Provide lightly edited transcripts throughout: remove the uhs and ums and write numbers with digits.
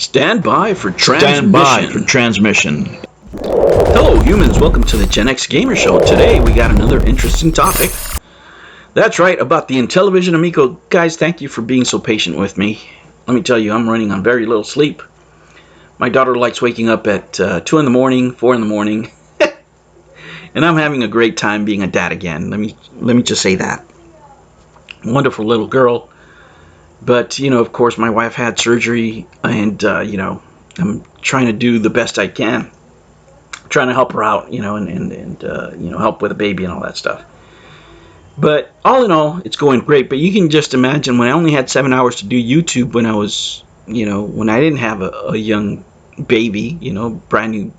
Stand by for transmission. Hello humans, welcome to the Genx Gamer Show. Today we got another interesting topic. That's right, about the Intellivision Amico. Guys, thank you for being so patient with me. Let me tell you, I'm running on very little sleep. My daughter likes waking up at 2 in the morning, 4 in the morning. And I'm having a great time being a dad again. Let me just say that. Wonderful little girl. But, of course, my wife had surgery, and, I'm trying to do the best I can. Trying to help her out, and help with the baby and all that stuff. But all in all, it's going great. But you can just imagine when I only had 7 hours to do YouTube when I was, when I didn't have a young baby, brand new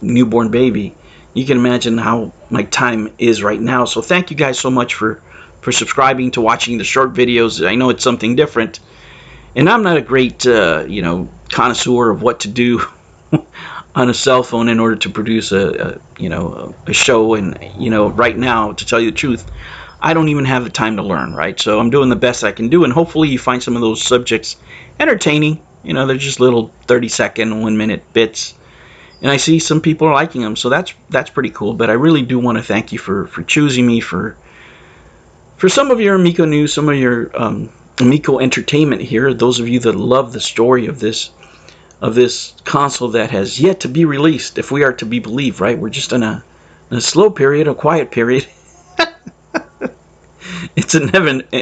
newborn baby. You can imagine how my time is right now. So thank you guys so much for subscribing to watching the short videos. I know it's something different, and I'm not a great connoisseur of what to do on a cell phone in order to produce a show. And right now, to tell you the truth, I don't even have the time to learn, right? So I'm doing the best I can do, and hopefully you find some of those subjects entertaining. They're just little 30-second, 1-minute bits, and I see some people are liking them, so that's pretty cool. But I really do want to thank you for choosing me for some of your Amico news, some of your Amico entertainment here. Those of you that love the story of this console that has yet to be released, if we are to be believed, right? We're just in a slow period, a quiet period. It's a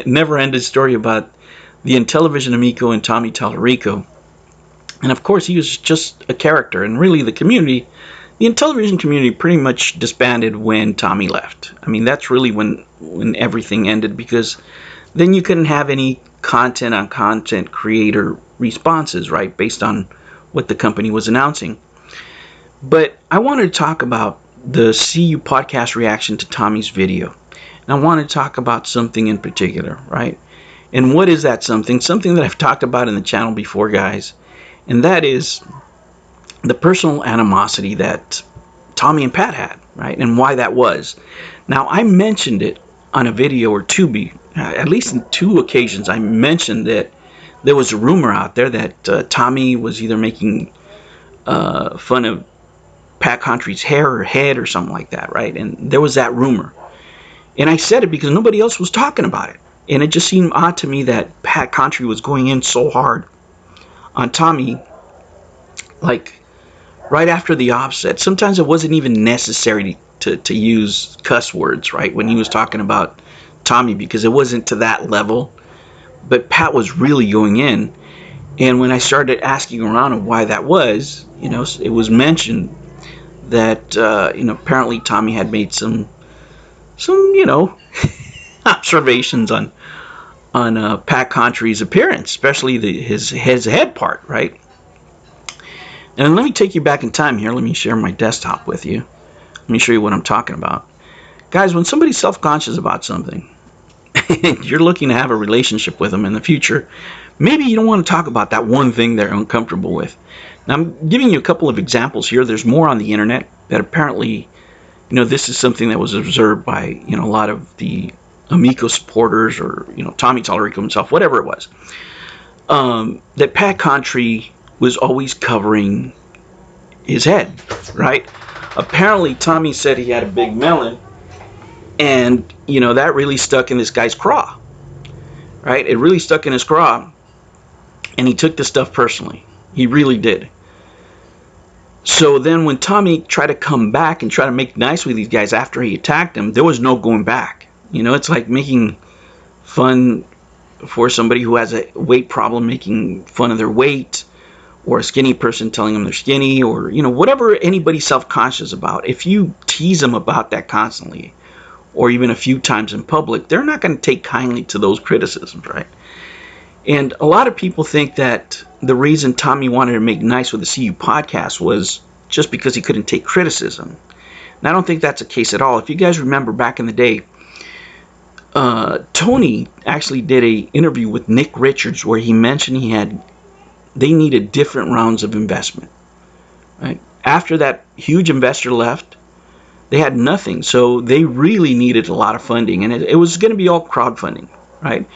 never-ending story about the Intellivision Amico and Tommy Tallarico. And of course, he was just a character, and really the community, the Intellivision community pretty much disbanded when Tommy left. I mean, that's really when everything ended, because then you couldn't have any content on content creator responses, right, based on what the company was announcing. But I wanted to talk about the CU podcast reaction to Tommy's video. And I want to talk about something in particular, right? And what is that something? Something that I've talked about in the channel before, guys. And that is the personal animosity that Tommy and Pat had, right? And why that was. Now, I mentioned it on a video or two, at least in 2 occasions. I mentioned that there was a rumor out there that Tommy was either making fun of Pat Contry's hair or head or something like that, right? And there was that rumor. And I said it because nobody else was talking about it. And it just seemed odd to me that Pat Contry was going in so hard on Tommy, like right after the offset. Sometimes it wasn't even necessary to use cuss words, right, when he was talking about Tommy, because it wasn't to that level. But Pat was really going in. And when I started asking around of why that was, it was mentioned that apparently Tommy had made some observations on Pat Contry's appearance, especially his head part, right? And let me take you back in time here. Let me share my desktop with you. Let me show you what I'm talking about. Guys, when somebody's self-conscious about something, and you're looking to have a relationship with them in the future, maybe you don't want to talk about that one thing they're uncomfortable with. Now, I'm giving you a couple of examples here. There's more on the internet that apparently, this is something that was observed by, a lot of the Amico supporters, or, Tommy Tallarico himself, whatever it was, that Pat Contry was always covering his head, right? Apparently, Tommy said he had a big melon, and, that really stuck in this guy's craw, right? It really stuck in his craw, and he took the stuff personally. He really did. So then when Tommy tried to come back and try to make nice with these guys after he attacked him, there was no going back. It's like making fun for somebody who has a weight problem, making fun of their weight, or a skinny person telling them they're skinny, or, whatever anybody's self-conscious about. If you tease them about that constantly, or even a few times in public, they're not going to take kindly to those criticisms, right? And a lot of people think that the reason Tommy wanted to make nice with the CU podcast was just because he couldn't take criticism. And I don't think that's the case at all. If you guys remember back in the day, Tony actually did an interview with Nick Richards where he mentioned they needed different rounds of investment, right? After that huge investor left, they had nothing. So they really needed a lot of funding, and it was going to be all crowdfunding, right?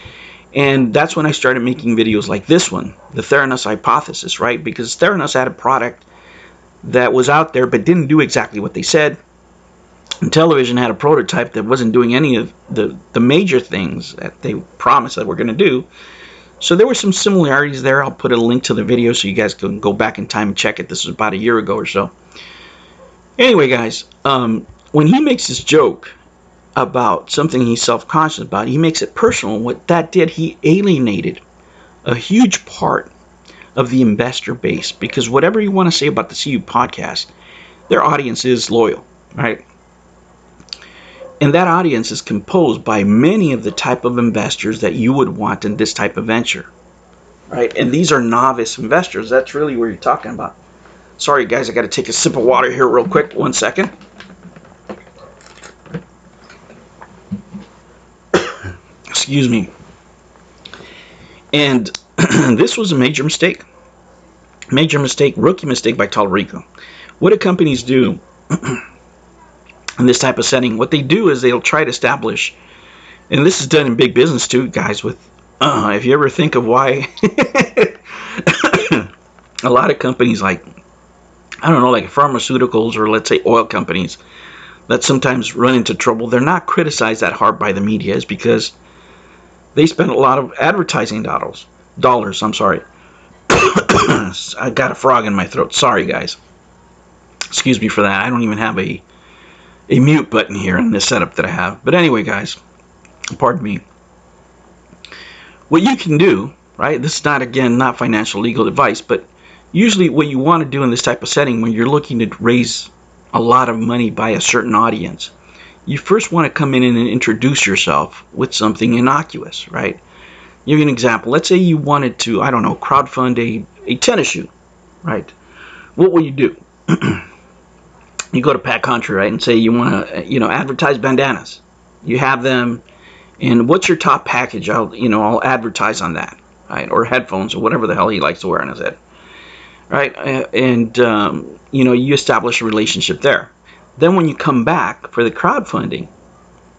And that's when I started making videos like this one, the Theranos Hypothesis, right? Because Theranos had a product that was out there but didn't do exactly what they said. And television had a prototype that wasn't doing any of the major things that they promised that we're going to do. So there were some similarities there. I'll put a link to the video so you guys can go back in time and check it. This was about a year ago or so. Anyway, guys, when he makes this joke about something he's self-conscious about, he makes it personal. What that did, he alienated a huge part of the investor base, because whatever you want to say about the CU podcast, their audience is loyal, right? And that audience is composed by many of the type of investors that you would want in this type of venture, right? And these are novice investors. That's really what you're talking about. Sorry, guys, I got to take a sip of water here real quick. 1 second. Excuse me. And this was a major mistake. Major mistake, rookie mistake by Tallarico. What do companies do in this type of setting? What they do is they'll try to establish, and this is done in big business too, guys, with, if you ever think of why a lot of companies like, I don't know, like pharmaceuticals or let's say oil companies that sometimes run into trouble, they're not criticized that hard by the media, is because they spend a lot of advertising dollars. I'm sorry. I got a frog in my throat. Sorry, guys. Excuse me for that. I don't even have a mute button here in this setup that I have. But anyway, guys, pardon me. What you can do, right? This is not, again, not financial legal advice, but usually what you want to do in this type of setting when you're looking to raise a lot of money by a certain audience, you first want to come in and introduce yourself with something innocuous, right? Give you an example. Let's say you wanted to, I don't know, crowdfund a tennis shoe, right? What will you do? You go to Pat Country, right, and say you want to, advertise bandanas. You have them, and what's your top package? I'll advertise on that, right? Or headphones, or whatever the hell he likes to wear on his head, right? And you establish a relationship there. Then when you come back for the crowdfunding,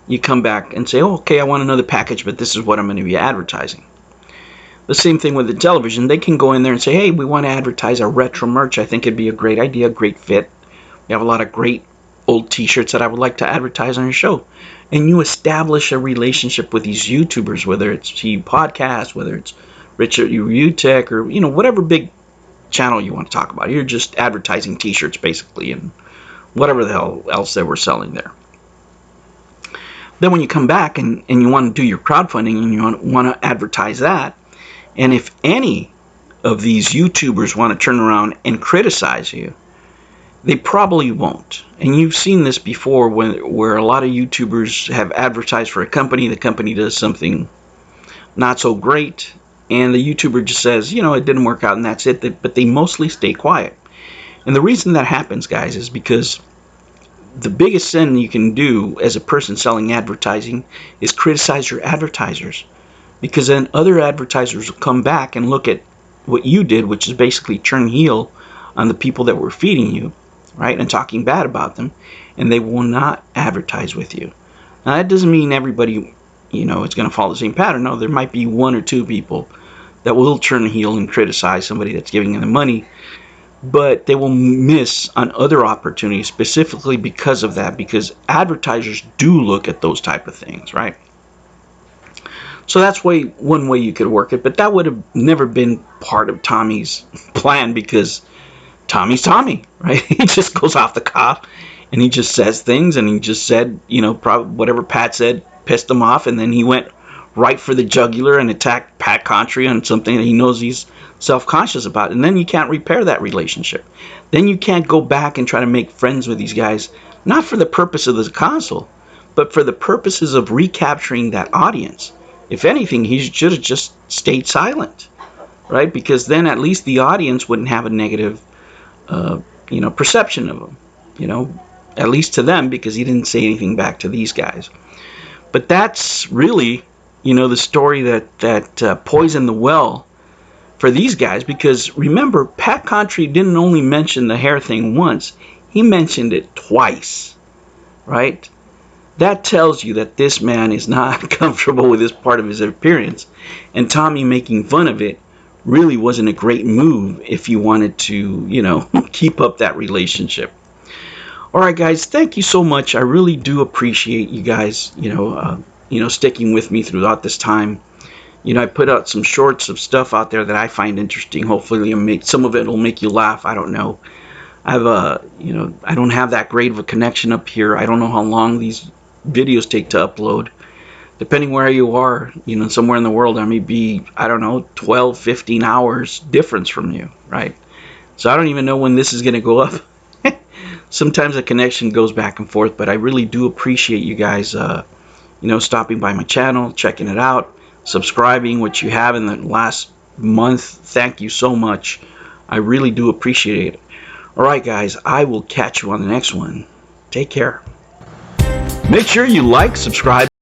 you come back and say, oh, okay, I want another package, but this is what I'm going to be advertising. The same thing with the television. They can go in there and say, hey, we want to advertise our retro merch. I think it'd be a great idea, great fit. We have a lot of great old t-shirts that I would like to advertise on your show. And you establish a relationship with these YouTubers, whether it's CU Podcast, whether it's Richard Review Tech, or whatever big channel you want to talk about. You're just advertising t-shirts basically, and whatever the hell else they were selling there. Then when you come back and you want to do your crowdfunding and you want to advertise that, and if any of these YouTubers want to turn around and criticize you, they probably won't. And you've seen this before where a lot of YouTubers have advertised for a company, the company does something not so great, and the YouTuber just says, it didn't work out and that's it, but they mostly stay quiet. And the reason that happens, guys, is because the biggest sin you can do as a person selling advertising is criticize your advertisers, because then other advertisers will come back and look at what you did, which is basically turn heel on the people that were feeding you, right, and talking bad about them, and they will not advertise with you. Now that doesn't mean everybody is going to follow the same pattern. No, there might be one or two people that will turn heel and criticize somebody that's giving them the money, but they will miss on other opportunities specifically because of that, because advertisers do look at those type of things, right? So that's one way you could work it, but that would have never been part of Tommy's plan, because Tommy's Tommy, right? He just goes off the cuff and he just says things, and he just said, probably whatever Pat said pissed him off, and then he went right for the jugular and attacked Pat Country on something that he knows he's self-conscious about. And then you can't repair that relationship. Then you can't go back and try to make friends with these guys, not for the purpose of the console, but for the purposes of recapturing that audience. If anything, he should have just stayed silent, right? Because then at least the audience wouldn't have a negative perception of him, at least to them, because he didn't say anything back to these guys. But that's really, the story that poisoned the well for these guys, because remember, Pat Country didn't only mention the hair thing once, he mentioned it twice, right? That tells you that this man is not comfortable with this part of his appearance, and Tommy making fun of it really wasn't a great move if you wanted to, you know, keep up that relationship. Alright guys, thank you so much. I really do appreciate you guys, sticking with me throughout this time. You know, I put out some shorts of stuff out there that I find interesting. Hopefully some of it will make you laugh. I don't know. I don't have that great of a connection up here. I don't know how long these videos take to upload. Depending where you are, you know, somewhere in the world, I may be, I don't know, 12, 15 hours difference from you, right? So I don't even know when this is going to go up. Sometimes the connection goes back and forth, but I really do appreciate you guys, stopping by my channel, checking it out, subscribing, which you have in the last month. Thank you so much. I really do appreciate it. Alright guys, I will catch you on the next one. Take care. Make sure you like, subscribe,